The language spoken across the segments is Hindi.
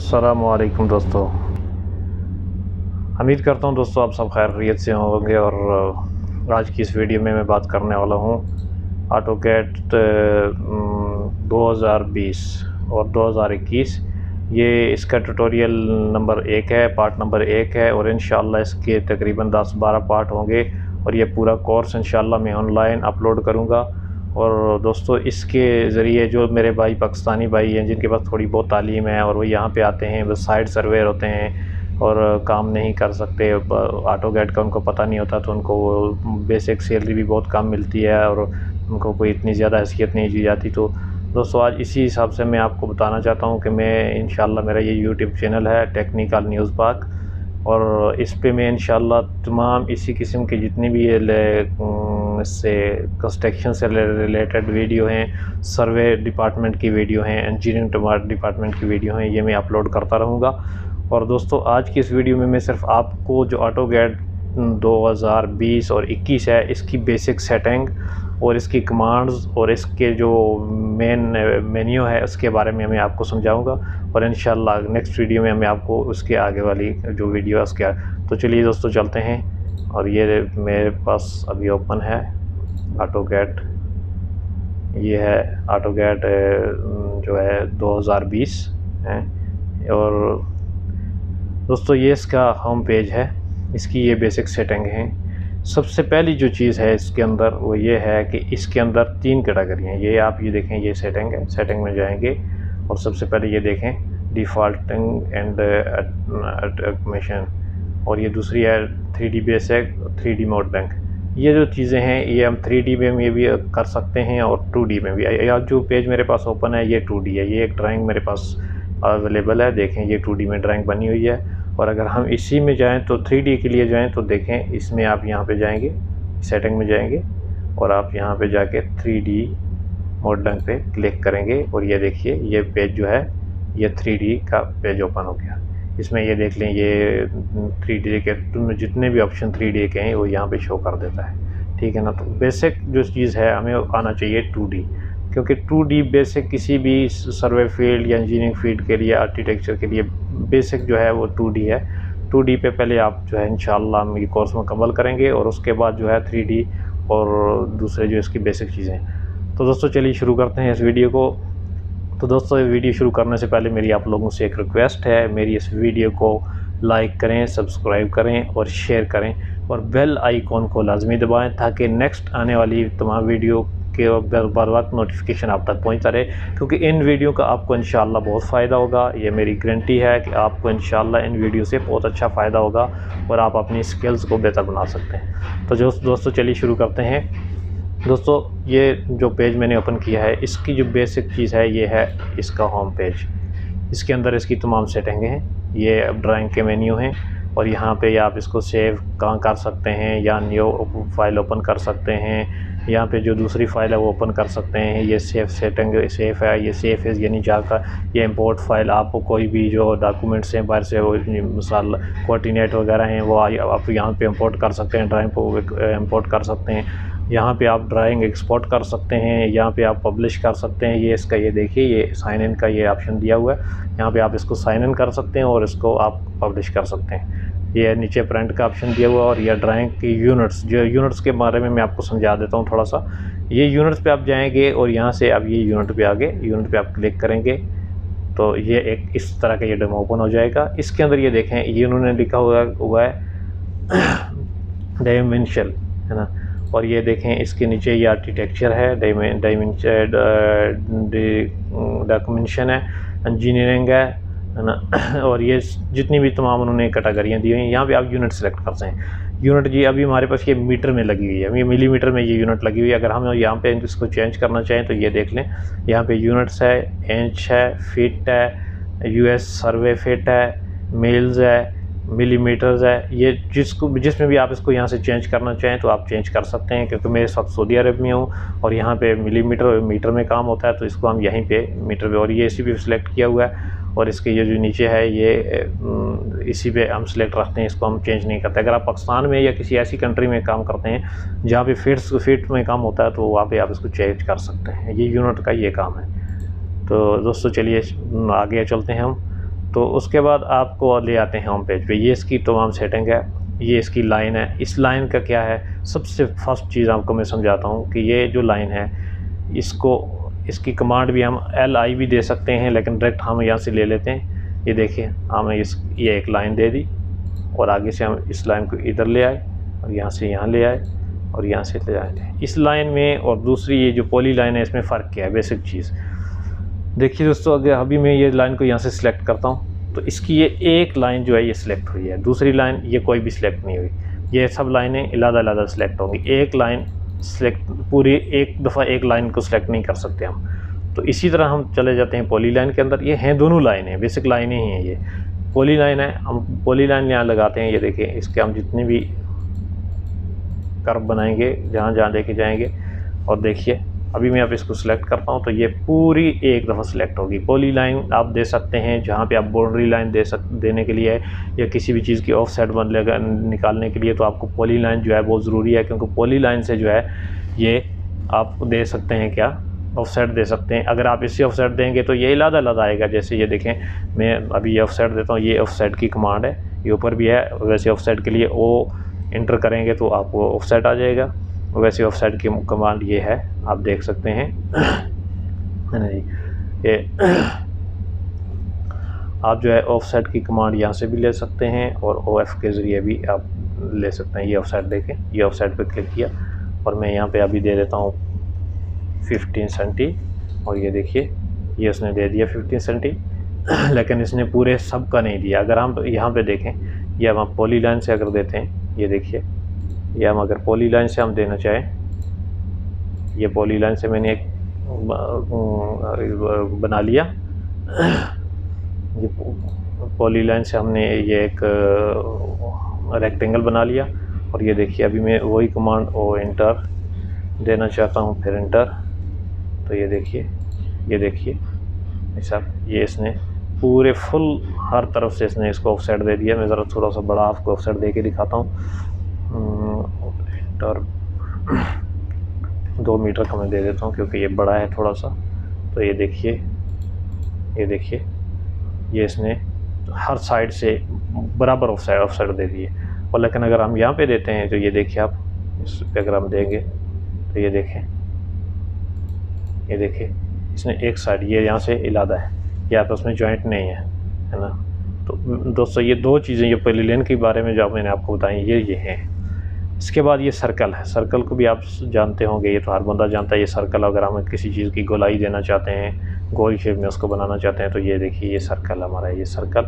अस्सलामुअलैकुम दोस्तों। उम्मीद करता हूँ दोस्तों आप सब खैरियत से होंगे। और आज की इस वीडियो में मैं बात करने वाला हूँ ऑटोकैड 2020 और 2021। ये इसका ट्यूटोरियल नंबर 1 है, पार्ट नंबर 1 है और इंशाल्लाह इसके तकरीबन 10-12 पार्ट होंगे और ये पूरा कोर्स इंशाल्लाह मैं ऑनलाइन अपलोड करूँगा। और दोस्तों इसके ज़रिए जो मेरे भाई पाकिस्तानी भाई हैं जिनके पास थोड़ी बहुत तालीम है और वो यहाँ पे आते हैं, बस साइड सर्वेयर होते हैं और काम नहीं कर सकते, ऑटोकैड का उनको पता नहीं होता, तो उनको बेसिक सैलरी भी बहुत कम मिलती है और उनको कोई इतनी ज़्यादा हैसियत नहीं दी जाती। तो दोस्तों आज इसी हिसाब से मैं आपको बताना चाहता हूँ कि मैं इंशाल्लाह मेरा ये यूट्यूब चैनल है टेक्निकल न्यूज़ पाक, और इस पे मैं इंशाल्लाह तमाम इसी किस्म के जितनी भी इससे कंस्ट्रक्शन से रिलेटेड वीडियो हैं, सर्वे डिपार्टमेंट की वीडियो हैं, इंजीनियरिंग डिपार्टमेंट की वीडियो हैं, ये मैं अपलोड करता रहूँगा। और दोस्तों आज की इस वीडियो में मैं सिर्फ आपको जो ऑटोकैड 2020 और 21 है इसकी बेसिक सेटिंग और इसकी कमांड्स और इसके जो मेन मेन्यू है उसके बारे में मैं आपको समझाऊंगा, और इंशाल्लाह नेक्स्ट वीडियो में मैं आपको उसके आगे वाली जो वीडियो है उसके तो चलिए दोस्तों चलते हैं। और ये मेरे पास अभी ओपन है ऑटोकैड, ये है ऑटोकैड जो है 2020 है। और दोस्तों ये इसका होम पेज है, इसकी ये बेसिक सेटिंग है। सबसे पहली जो चीज़ है इसके अंदर वो ये है कि इसके अंदर 3 कैटेगरी हैं। ये आप ये देखें, ये सेटिंग है, सेटिंग में जाएंगे और सबसे पहले ये देखें डिफ़ॉल्टिंग एंड ऑटोमेशन, और ये दूसरी है 3D basic, 3D mode bank. ये जो चीज़ें हैं ये हम 3D में भी कर सकते हैं और 2D में भी। या जो पेज मेरे पास ओपन है ये 2D है, ये एक ड्राइंग मेरे पास अवेलेबल है, देखें ये 2D में ड्राइंग बनी हुई है। और अगर हम इसी में जाएं तो 3D के लिए जाएं तो देखें इसमें आप यहाँ पे जाएंगे, सेटिंग में जाएंगे और आप यहाँ पे जाके 3D मोड डंग पे क्लिक करेंगे और ये देखिए ये पेज जो है ये 3D का पेज ओपन हो गया। इसमें ये देख लें ये 3D के जितने भी ऑप्शन 3D के हैं वो यहाँ पे शो कर देता है, ठीक है ना। तो बेसिक जो चीज़ है हमें आना चाहिए 2D, क्योंकि 2D बेसिक किसी भी सर्वे फील्ड या इंजीनियरिंग फील्ड के लिए, आर्किटेक्चर के लिए बेसिक जो है वो 2D है। 2D पे पहले आप जो है इंशाल्लाह हम ये कोर्स मुकम्मल करेंगे और उसके बाद जो है 3D और दूसरे जो इसकी बेसिक चीज़ें हैं। तो दोस्तों चलिए शुरू करते हैं इस वीडियो को। तो दोस्तों वीडियो शुरू करने से पहले मेरी आप लोगों से एक रिक्वेस्ट है, मेरी इस वीडियो को लाइक करें, सब्सक्राइब करें और शेयर करें और बेल आइकॉन को लाजमी दबाएं ताकि नेक्स्ट आने वाली तमाम वीडियो के बर वक्त नोटिफिकेशन आप तक पहुंचता रहे, क्योंकि इन वीडियो का आपको इंशाल्लाह बहुत फ़ायदा होगा। ये मेरी गारंटी है कि आपको इंशाल्लाह इन वीडियो से बहुत अच्छा फ़ायदा होगा और आप अपनी स्किल्स को बेहतर बना सकते हैं। तो दोस्तों चलिए शुरू करते हैं। दोस्तों ये जो पेज मैंने ओपन किया है इसकी जो बेसिक चीज़ है ये है इसका होम पेज। इसके अंदर इसकी तमाम सेटिंगें हैं, ये ड्राइंग के मेन्यू हैं और यहाँ पे आप इसको सेव कहाँ कर सकते हैं या न्यू फाइल ओपन कर सकते हैं, यहाँ पे जो दूसरी फाइल है वो ओपन कर सकते हैं। ये सेफ सेटिंग सेफ़ है, ये सेफ है यानी जाकर ये इंपोर्ट फाइल आपको कोई भी जो डॉक्यूमेंट्स हैं बाहर से, वो मिसाल कोऑर्डिनेट वगैरह हैं वो आप यहाँ पे इंपोर्ट कर सकते हैं, ड्राइंग को इंपोर्ट कर सकते हैं। यहाँ पे आप ड्राइंग एक्सपोर्ट कर सकते हैं, यहाँ पे आप पब्लिश कर सकते हैं। ये इसका ये देखिए ये साइन इन का ये ऑप्शन दिया हुआ है, यहाँ पे आप इसको साइन इन कर सकते हैं और इसको आप पब्लिश कर सकते हैं। ये नीचे प्रिंट का ऑप्शन दिया हुआ है और यह ड्राइंग की यूनिट्स, जो यूनिट्स के बारे में मैं आपको समझा देता हूँ थोड़ा सा। ये यूनिट्स पे आप जाएंगे और यहाँ से अब ये यूनिट पे आगे यूनिट पे आप क्लिक करेंगे तो ये एक इस तरह का ये डेमो ओपन हो जाएगा। इसके अंदर ये देखें ये उन्होंने लिखा हुआ है डायमेंशन, है ना। और ये देखें इसके नीचे ये आर्किटेक्चर है, डायमेंशन डॉक्यूमेंटेशन है, इंजीनियरिंग है ना। और ये जितनी भी तमाम उन्होंने कैटेगरियाँ दी हुई हैं। यहाँ पे आप यूनिट सेलेक्ट करते हैं। यूनिट जी अभी हमारे पास ये मीटर में लगी हुई है, ये मिलीमीटर में ये यूनिट लगी हुई है। अगर हम यहाँ पे इसको चेंज करना चाहें तो ये देख लें, यहाँ पे यूनिट्स है, इंच है, फीट है, US सर्वे फीट है, मील्स है, मिलीमीटर्स है। ये जिसमें भी आप इसको यहाँ से चेंज करना चाहें तो आप चेंज कर सकते हैं, क्योंकि मैं इस वक्त सऊदी अरब में हूँ और यहाँ पे मिलीमीटर और मीटर में काम होता है तो इसको हम यहीं पे मीटर पे, और ये इसी पे सिलेक्ट किया हुआ है। और इसके ये जो नीचे है ये इसी पे हम सिलेक्ट रखते हैं, इसको हम चेंज नहीं करते। अगर आप पाकिस्तान में या किसी ऐसी कंट्री में काम करते हैं जहाँ पे फीट में काम होता है तो वहाँ पे आप इसको चेंज कर सकते हैं। ये यूनिट का ये काम है। तो दोस्तों चलिए आगे चलते हैं हम। तो उसके बाद आपको ले आते हैं होम पेज पे। ये इसकी तमाम सेटिंग है, ये इसकी लाइन है। इस लाइन का क्या है, सबसे फर्स्ट चीज़ आपको मैं समझाता हूँ कि ये जो लाइन है इसकी कमांड भी हम LI भी दे सकते हैं, लेकिन डायरेक्ट हम यहाँ से ले लेते हैं। ये देखिए हमें ये एक लाइन दे दी और आगे से हम इस लाइन को इधर ले आए और यहाँ से यहाँ ले आए और यहाँ से ले आए। इस लाइन में और दूसरी ये जो पॉली लाइन है इसमें फ़र्क क्या है, बेसिक चीज़ देखिए दोस्तों। अगर अभी मैं ये लाइन को यहाँ से सिलेक्ट करता हूँ तो इसकी ये एक लाइन जो है ये सिलेक्ट हुई है, दूसरी लाइन ये कोई भी सिलेक्ट नहीं हुई। ये सब लाइनें अलग-अलग सिलेक्ट होंगी, एक लाइन सिलेक्ट पूरी एक दफ़ा एक लाइन को सिलेक्ट नहीं कर सकते हम। तो इसी तरह हम चले जाते हैं पॉली लाइन के अंदर। ये हैं दोनों लाइनें, बेसिक लाइनें ही हैं। ये पॉली लाइन है, हम पॉली लाइन यहाँ लगाते हैं। ये देखिए इसके हम जितने भी कर्व बनाएंगे जहाँ जहाँ लेके जाएंगे, और देखिए अभी मैं अब इसको सिलेक्ट करता हूँ तो ये पूरी एक दफ़ा सिलेक्ट होगी। पॉली लाइन आप दे सकते हैं जहाँ पे आप बाउंड्री लाइन देने के लिए या किसी भी चीज़ की ऑफसेट निकालने के लिए, तो आपको पॉली लाइन जो है बहुत ज़रूरी है, क्योंकि पॉली लाइन से जो है ये आप दे सकते हैं क्या, ऑफसेट दे सकते हैं। अगर आप इसी ऑफसेट देंगे तो ये अलग-अलग आएगा। जैसे ये देखें मैं अभी ये ऑफसेट देता हूँ, ये ऑफसेट की कमांड है, ये ऊपर भी है। वैसे ऑफसेट के लिए ओ इंटर करेंगे तो आपको ऑफसेट आ जाएगा। वैसे ऑफसेट की कमांड ये है, आप देख सकते हैं है ना जी। ये आप जो है ऑफसेट की कमांड यहाँ से भी ले सकते हैं और OF के ज़रिए भी आप ले सकते हैं। ये ऑफसेट देखें, ये ऑफसेट पे क्लिक किया और मैं यहाँ पे अभी दे देता हूँ 15 सेंटी, और ये देखिए ये उसने दे दिया 15 सेंटी, लेकिन इसने पूरे सब का नहीं दिया। अगर हम यहाँ पे देखें, ये हम पॉली लाइन से अगर देते हैं, ये देखिए ये हम अगर पॉली लाइन से हम देना चाहें, ये पॉली लाइन से मैंने एक बना लिया। ये पॉली लाइन से हमने ये एक रेक्टेंगल बना लिया, और ये देखिए अभी मैं वही कमांड और एंटर देना चाहता हूँ, फिर एंटर। तो ये देखिए ऐसा ये इसने पूरे फुल हर तरफ से इसने इसको ऑफसेट दे दिया। मैं ज़रा थोड़ा सा बड़ा आपको ऑफसेट दे के दिखाता हूँ। एंटर 2 मीटर का मैं दे देता हूँ क्योंकि ये बड़ा है थोड़ा सा। तो ये देखिए ये इसने हर साइड से बराबर ऑफसेट दे दिए। और लेकिन अगर हम यहाँ पे देते हैं तो ये देखिए आप इस पे अगर हम देंगे तो ये देखिए इसने एक साइड ये यहाँ से इलादा है, या आपस में जॉइंट नहीं है ना। तो दोस्तों ये दो चीज़ें, ये पॉली लाइन के बारे में जो मैंने आपको बताई ये हैं। इसके बाद ये सर्कल है। सर्कल को भी आप जानते होंगे, ये तो हर बंदा जानता है। ये सर्कल अगर हम किसी चीज़ की गोलाई देना चाहते हैं, गोल शेप में उसको बनाना चाहते हैं, तो ये देखिए ये सर्कल हमारा, ये सर्कल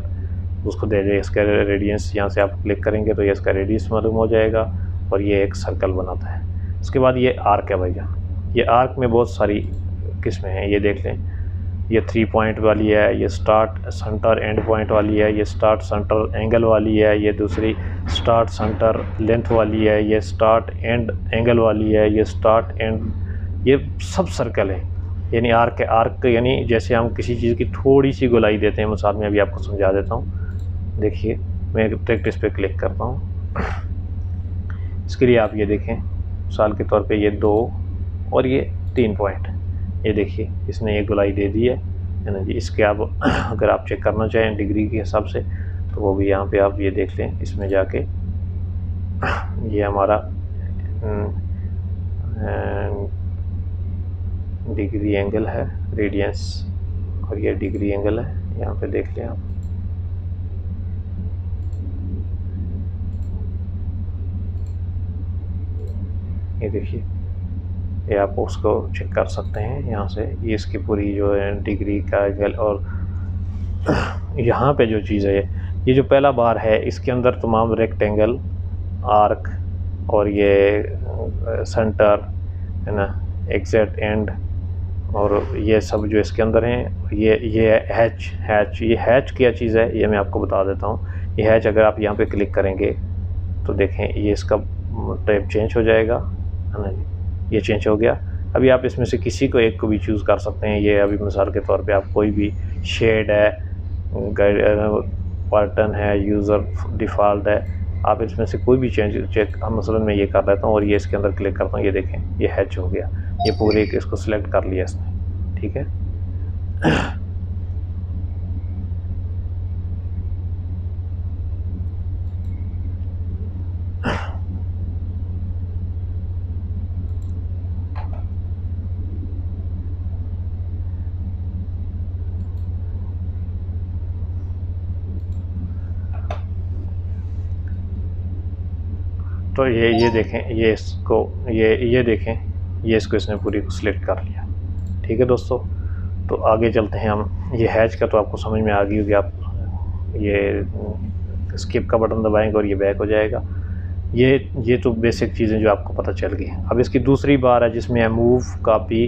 उसको दे दे। इसका रेडियंस यहाँ से आप क्लिक करेंगे तो ये इसका रेडियस मालूम हो जाएगा और ये एक सर्कल बनाता है। इसके बाद ये आर्क है भाईजान। ये आर्क में बहुत सारी किस्में हैं, ये देख लें। ये 3 पॉइंट वाली है, ये स्टार्ट सेंटर एंड पॉइंट वाली है, ये स्टार्ट सेंटर एंगल वाली है, ये दूसरी स्टार्ट सेंटर लेंथ वाली है, ये स्टार्ट एंड एंगल वाली है, ये स्टार्ट एंड, ये सब सर्कल है। यानी आर्क यानी जैसे हम किसी चीज़ की थोड़ी सी गोलाई देते हैं। मिसाल में अभी आपको समझा देता हूँ। देखिए मैं प्रैक्टिस पे क्लिक करता हूँ। इसके लिए आप ये देखें, मिसाल के तौर पे ये 2 और ये 3 पॉइंट, ये देखिए इसने ये गोलाई दे दी है ना जी। इसके आप अगर आप चेक करना चाहें डिग्री के हिसाब से तो वो भी यहाँ पे आप ये देख लें। इसमें जाके ये हमारा डिग्री एंगल है, रेडियंस, और ये डिग्री एंगल है, यहाँ पे देख लें आप। ये देखिए, ये आप उसको चेक कर सकते हैं यहाँ से। ये इसकी पूरी जो है डिग्री का एंगल, और यहाँ पे जो चीज़ है ये जो पहला बार है इसके अंदर तमाम रेक्टेंगल, आर्क और ये सेंटर है ना, एग्जैक्ट एंड, और ये सब जो इसके अंदर हैं। ये हैच ये हैच क्या चीज़ है ये मैं आपको बता देता हूँ। ये हैच अगर आप यहाँ पे क्लिक करेंगे तो देखें ये इसका टाइप चेंज हो जाएगा है ना जी। ये चेंज हो गया। अभी आप इसमें से किसी को एक को भी चूज़ कर सकते हैं। ये अभी मिसाल के तौर पे आप कोई भी शेड है, पैटर्न है, यूज़र डिफ़ॉल्ट है, आप इसमें से कोई भी चेक हम मसलन मैं ये कर देता हूँ और ये इसके अंदर क्लिक करता हूँ। ये देखें ये हैच हो गया, ये पूरे इसको सिलेक्ट कर लिया इसने, ठीक है। तो ये देखें, ये देखें, ये इसको इसने पूरी को सिलेक्ट कर लिया। ठीक है दोस्तों, तो आगे चलते हैं हम। ये हैच का तो आपको समझ में आ गई होगी, आप ये स्किप का बटन दबाएंगे और ये बैक हो जाएगा। ये तो बेसिक चीज़ें जो आपको पता चल गई। अब इसकी दूसरी बार है जिसमें है मूव, कॉपी,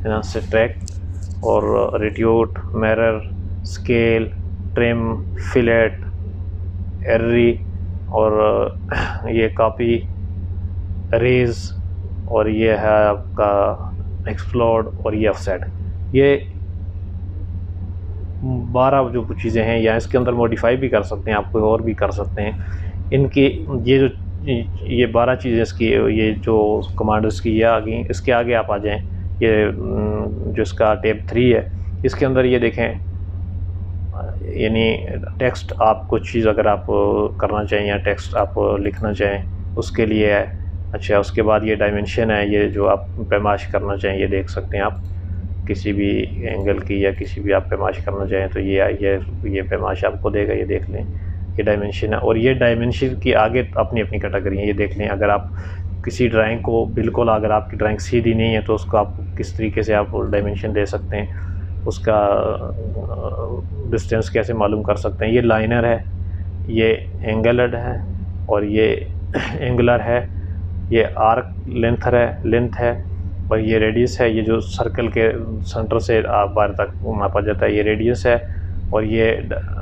सब्ट्रैक्ट और रिड्यूट, मिरर, स्केल, ट्रिम, फिलेट, एर्री और ये कॉपी, रेज और ये है आपका एक्सप्लोड और ये ऑफसेट। ये 12 जो चीज़ें हैं, या इसके अंदर मॉडिफाई भी कर सकते हैं, आप कोई और भी कर सकते हैं। इनकी ये 12 चीज़ें इसकी, ये जो कमांडर्स की ये आ गई। इसके आगे आप आ जाएं, ये जो इसका टैब 3 है, इसके अंदर ये देखें, यानी टेक्स्ट, आप कुछ चीज़ अगर आप करना चाहें या टेक्स्ट आप लिखना चाहें उसके लिए है। अच्छा, उसके बाद ये डायमेंशन है, ये जो आप पैमाइश करना चाहें ये देख सकते हैं आप, किसी भी एंगल की या किसी भी आप पैमाइश करना चाहें तो ये पैमाइश आपको देगा, ये देख लें, ये डायमेंशन है। और ये डायमेंशन की आगे अपनी अपनी कैटेगरी है, ये देख लें। अगर आप किसी ड्राइंग को बिल्कुल, अगर आपकी ड्राइंग सीधी नहीं है तो उसको आप किस तरीके से आप डायमेंशन दे सकते हैं, उसका डिस्टेंस कैसे मालूम कर सकते हैं। ये लाइनर है, ये एंगलड है और ये एंगुलर है, ये आर्क लेंथ है और ये रेडियस है। ये जो सर्कल के सेंटर से बाहर तक मापा जाता है ये रेडियस है। और ये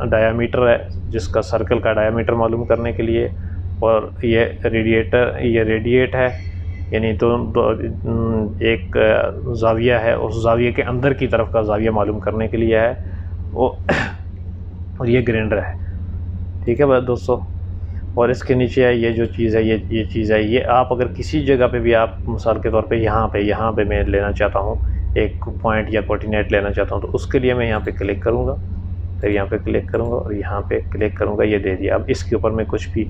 डायामीटर है, जिसका सर्कल का डायामीटर मालूम करने के लिए। और ये रेडिएट है, यानी एक जाविया है, उस जाविये के अंदर की तरफ का जाविया मालूम करने के लिए है वो। और ये ग्राइंडर है। ठीक है बस दोस्तों, और इसके नीचे है ये जो चीज़ है, ये चीज़ है, ये आप अगर किसी जगह पे भी आप मिसाल के तौर पे यहाँ पे मैं लेना चाहता हूँ, एक पॉइंट या कोऑर्डिनेट लेना चाहता हूँ, तो उसके लिए मैं यहाँ पे क्लिक करूँगा, फिर यहाँ पे क्लिक करूँगा और यहाँ पे क्लिक करूँगा, ये दे दिया। अब इसके ऊपर मैं कुछ भी,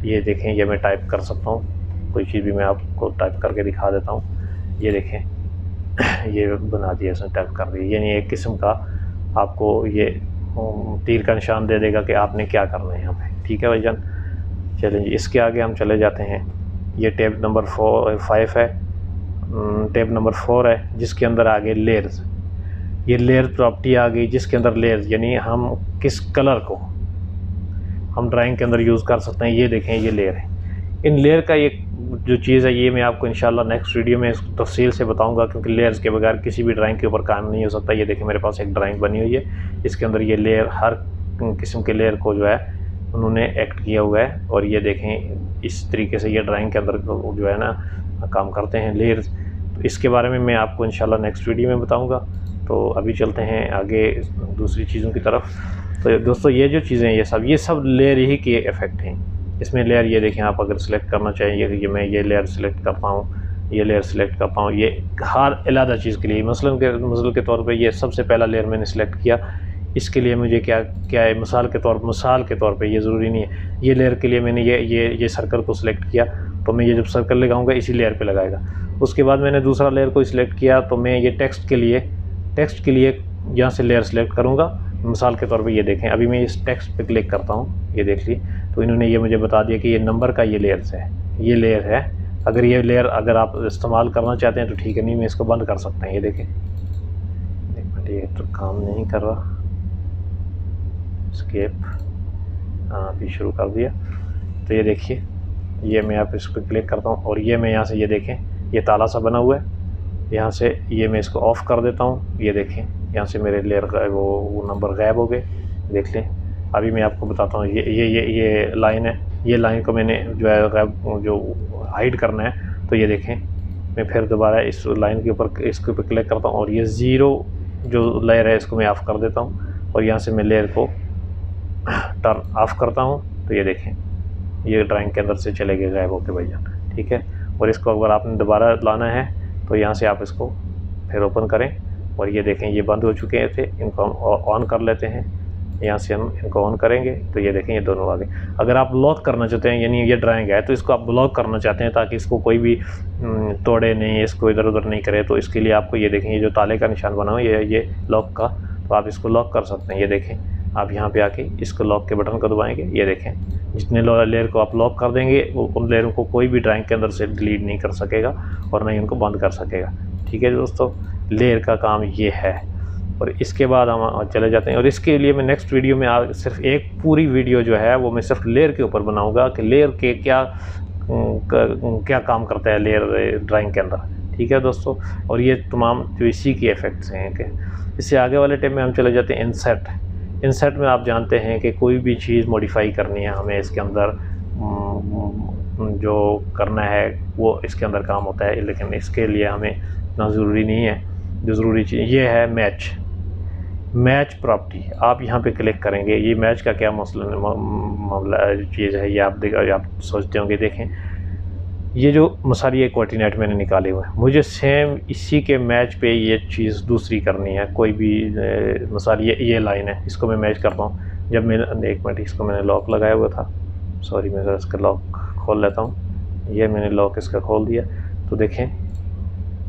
ये देखें, ये मैं टाइप कर सकता हूँ, कोई चीज़ भी मैं आपको टाइप करके दिखा देता हूँ। ये देखें, ये बना दिया, इसने टाइप कर दिया, यानी एक किस्म का आपको ये तीर का निशान दे देगा कि आपने क्या करना है यहाँ पे। ठीक है भाईजान, चलें जी, इसके आगे हम चले जाते हैं। ये टैब नंबर 5 है, टैब नंबर 4 है, जिसके अंदर आ गए लेयर्स। ये लेयर प्रॉपर्टी आ गई, जिसके अंदर लेयर्स, यानी हम किस कलर को हम ड्राइंग के अंदर यूज़ कर सकते हैं। ये देखें, ये लेयर है। इन लेयर का ये जो चीज़ है, ये मैं आपको इंशाल्लाह नेक्स्ट वीडियो में इसको तफसील से बताऊंगा, क्योंकि लेयर्स के बगैर किसी भी ड्राइंग के ऊपर काम नहीं हो सकता। ये देखें, मेरे पास एक ड्राइंग बनी हुई है, इसके अंदर ये लेयर, हर किस्म के लेयर को जो है उन्होंने एक्ट किया हुआ है। और ये देखें, इस तरीके से ये ड्राइंग के अंदर जो है ना काम करते हैं लेयर्स। तो इसके बारे में मैं आपको इंशाल्लाह नेक्स्ट वीडियो में बताऊंगा। तो अभी चलते हैं आगे दूसरी चीज़ों की तरफ। तो दोस्तों, ये जो चीज़ें ये सब लेयर ही के इफ़ेक्ट हैं। इसमें लेयर, ये देखें, आप अगर सिलेक्ट करना चाहिए, मैं ये लेयर सिलेक्ट करता हूँ, ये लेयर सिलेक्ट करता हूँ, ये हर अलग चीज़ के लिए। मसलन के तौर पे ये सबसे पहला लेयर मैंने सिलेक्ट किया, इसके लिए मुझे क्या है, मिसाल के तौर पे, ये ज़रूरी नहीं है, ये लेयर के लिए मैंने ये सर्कल को सिलेक्ट किया, तो मैं ये जब सर्कल लगाऊंगा इसी लेयर पे लगाएगा। उसके बाद मैंने दूसरा लेयर को सिलेक्ट किया, तो मैं ये टेक्स्ट के लिए यहाँ से लेयर सिलेक्ट करूँगा। मिसाल के तौर पे ये देखें, अभी मैं इस टेक्स्ट पे क्लिक करता हूँ, ये देख ली, तो इन्होंने ये मुझे बता दिया कि ये नंबर का ये लेयर है। अगर ये लेयर अगर आप इस्तेमाल करना चाहते हैं तो ठीक है, नहीं मैं इसको बंद कर सकते हैं। ये देखें, एक मिनट, ये तो काम नहीं कर रहा, स्केप, हाँ अभी शुरू कर दिया। तो ये देखिए, ये मैं आप इस पर क्लिक करता हूँ और ये मैं यहाँ से, ये देखें, ये ताला सा बना हुआ है, यहाँ से ये मैं इसको ऑफ़ कर देता हूँ। ये देखें, यहाँ से मेरे लेयर वो नंबर गायब हो गए, देख लें। अभी मैं आपको बताता हूँ, ये लाइन है, ये लाइन को मैंने जो है गायब, जो हाइड करना है, तो ये देखें, मैं फिर दोबारा इस लाइन के ऊपर इसके ऊपर क्लिक करता हूँ और ये 0 जो लेयर है इसको मैं ऑफ़ कर देता हूँ और यहाँ से मैं लेयर को टर्न ऑफ़ करता हूँ। तो ये देखें, ये ड्राइंग के अंदर से चले गए गायब होके भैया। ठीक है, और इसको अगर आपने दोबारा लाना है तो यहाँ से आप इसको फिर ओपन करें और ये देखें, ये बंद हो चुके थे, इनको हम ऑन कर लेते हैं। यहाँ से हम इनको ऑन करेंगे तो ये देखें, ये दोनों आ गए। अगर आप ब्लॉक करना चाहते हैं, यानी ये ड्राइंग है तो इसको आप ब्लॉक करना चाहते हैं ताकि इसको कोई भी तोड़े नहीं, इसको इधर उधर नहीं करे, तो इसके लिए आपको ये देखें, ये जो ताले का निशान बना हुआ है, ये लॉक का, तो आप इसको लॉक कर सकते हैं। ये देखें, आप यहाँ पे आके इसको लॉक के बटन को दबाएंगे, ये देखें जितने लेयर को आप लॉक कर देंगे उन लेयरों को कोई भी ड्राइंग के अंदर से डिलीट नहीं कर सकेगा और ना ही उनको बंद कर सकेगा। ठीक है दोस्तों, लेयर का काम ये है। और इसके बाद हम चले जाते हैं, और इसके लिए मैं नेक्स्ट वीडियो में सिर्फ एक पूरी वीडियो जो है वो मैं सिर्फ लेयर के ऊपर बनाऊँगा कि लेयर के क्या काम करता है लेयर ड्राइंग के अंदर। ठीक है दोस्तों, और ये तमाम जो इसी के इफ़ेक्ट्स हैं कि इससे आगे वाले टाइम में हम चले जाते हैं इंसर्ट। इंसर्ट में आप जानते हैं कि कोई भी चीज़ मॉडिफाई करनी है हमें इसके अंदर जो करना है वो इसके अंदर काम होता है, लेकिन इसके लिए हमें इतना ज़रूरी नहीं है। जो ज़रूरी चीज़ ये है मैच प्रॉपर्टी। आप यहाँ पे क्लिक करेंगे, ये मैच का क्या मामला चीज़ है ये आप सोचते होंगे। देखें ये जो मसाली कोऑर्डिनेट मैंने निकाले हुए हैं, मुझे सेम इसी के मैच पे ये चीज़ दूसरी करनी है। कोई भी मसाली ये लाइन है, इसको मैं मैच करता हूँ। जब मैंने एक मिनट इसको मैंने लॉक लगाया हुआ था, सॉरी मैं इसका लॉक खोल लेता हूँ। ये मैंने लॉक इसका खोल दिया तो देखें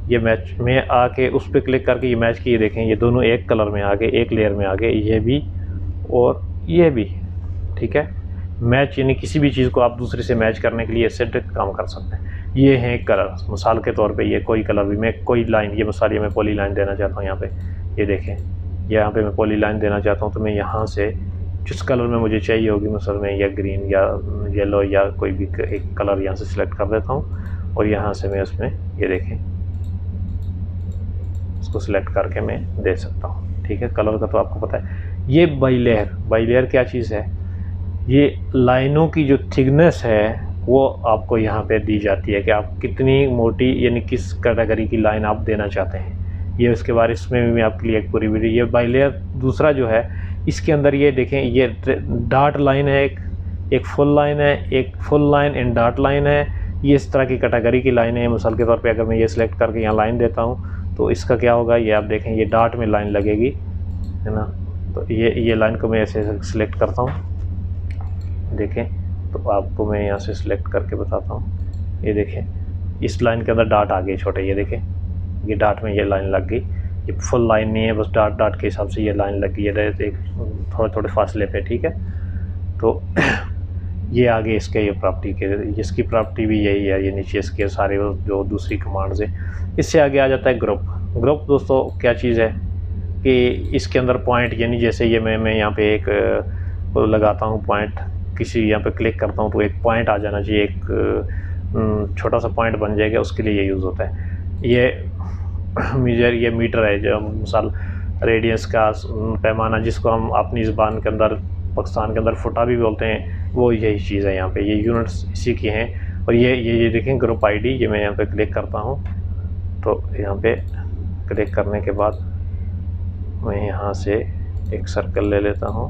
ये मैच में आके उस पर क्लिक करके ये मैच किए, देखें ये दोनों एक कलर में आ गए, एक लेयर में आ गए, ये भी और ये भी। ठीक है, मैच यानी किसी भी चीज़ को आप दूसरे से मैच करने के लिए इससे डायरेक्ट काम कर सकते हैं। ये है कलर, मिसाल के तौर पे ये कोई कलर भी, मैं कोई लाइन, ये मिसाल ये मैं पॉली लाइन देना चाहता हूँ यहाँ पे, ये देखें यहाँ पे मैं पॉली लाइन देना चाहता हूँ तो मैं यहाँ से जिस कलर में मुझे चाहिए होगी, मिसाल में या ग्रीन या येलो या कोई भी एक कलर यहाँ से सिलेक्ट कर देता हूँ और यहाँ से मैं उसमें ये देखें इसको सिलेक्ट करके मैं दे सकता हूँ। ठीक है, कलर का तो आपको पता है। ये बाई लेयर क्या चीज़ है, ये लाइनों की जो थिकनेस है वो आपको यहाँ पे दी जाती है कि आप कितनी मोटी यानी किस कैटेगरी की लाइन आप देना चाहते हैं। ये उसके बारे में भी मैं आपके लिए एक पूरी वीडियो। ये बाई लेयर दूसरा जो है इसके अंदर ये देखें ये डॉट लाइन है, एक फुल लाइन है, एक full line and dot line है। ये इस तरह की कैटेगरी की लाइन है। मिसाल के तौर पे अगर मैं ये सिलेक्ट करके यहाँ लाइन देता हूँ तो इसका क्या होगा, ये आप देखें ये डॉट में लाइन लगेगी, है ना। तो ये लाइन को मैं ऐसे सिलेक्ट करता हूँ, देखें तो आपको मैं यहाँ से सिलेक्ट करके बताता हूँ। ये देखें इस लाइन के अंदर डॉट आ गए छोटे, ये देखें ये डॉट में ये लाइन लग गई। ये फुल लाइन नहीं है, बस डॉट के हिसाब से ये लाइन लग गई है एक थोड़े फासले पे। ठीक है, तो ये आगे इसके ये प्रॉपर्टी के, इसकी प्रॉपर्टी भी यही है। ये नीचे इसके सारे जो दूसरी कमांड्स है। इससे आगे आ जाता है ग्रुप दोस्तों क्या चीज़ है कि इसके अंदर पॉइंट, यानी जैसे ये मैं यहाँ पे एक लगाता हूँ पॉइंट, किसी यहाँ पे क्लिक करता हूँ तो एक पॉइंट आ जाना चाहिए, एक छोटा सा पॉइंट बन जाएगा, उसके लिए ये यूज़ होता है। ये मीटर है, जो मिसाल रेडियस का पैमाना जिसको हम अपनी ज़बान के अंदर पाकिस्तान के अंदर फुटा भी बोलते हैं, वो यही चीज़ है। यहाँ पे ये यूनिट्स इसी की हैं। और ये देखें ग्रुप आईडी, ये मैं यहाँ पे क्लिक करता हूँ तो यहाँ पे क्लिक करने के बाद मैं यहाँ से एक सर्कल ले लेता हूँ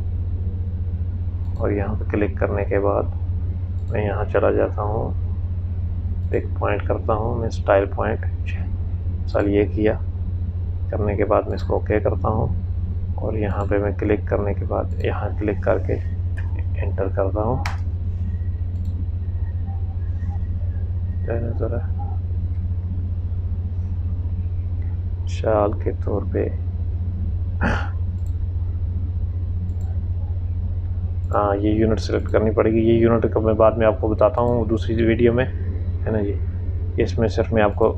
और यहाँ पे क्लिक करने के बाद मैं यहाँ चला जाता हूँ, एक पॉइंट करता हूँ मैं, स्टाइल पॉइंट मिसाल ये किया, करने के बाद मैं इसको ओके करता हूँ और यहाँ पे मैं क्लिक करने के बाद यहाँ क्लिक करके एंटर करता हूँ। ज़रा शाल के तौर पे हाँ ये यूनिट सेलेक्ट करनी पड़ेगी। ये यूनिट को मैं बाद में आपको बताता हूँ दूसरी वीडियो में, है ना जी। इसमें सिर्फ मैं आपको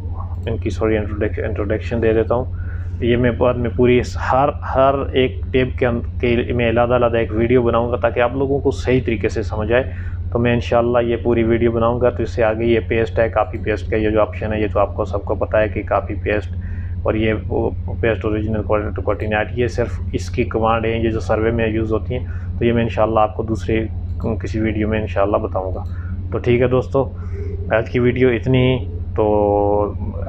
इनकी सॉरी इंट्रोडक्शन दे देता हूँ। ये मैं बाद में पूरी हर एक टेप के मैं अलग एक वीडियो बनाऊंगा ताकि आप लोगों को सही तरीके से समझ आए। तो मैं इंशाल्लाह ये पूरी वीडियो बनाऊंगा। तो इससे आगे ये पेस्ट है, कॉपी पेस्ट का ये जो ऑप्शन है, ये तो आपको सबको पता है कि कॉपी पेस्ट और ये पेस्ट ओरिजिनल कोऑर्डिनेट, ये सिर्फ इसकी कमांड है, ये जो सर्वे में यूज़ होती हैं। तो ये मैं इंशाल्लाह आपको दूसरे किसी वीडियो में इंशाल्लाह बताऊँगा। तो ठीक है दोस्तों, आज की वीडियो इतनी ही। तो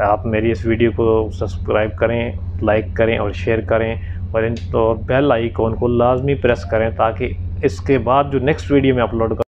आप मेरी इस वीडियो को सब्सक्राइब करें, लाइक करें और शेयर करें और तो बेल आइकॉन को लाजमी प्रेस करें ताकि इसके बाद जो नेक्स्ट वीडियो में अपलोड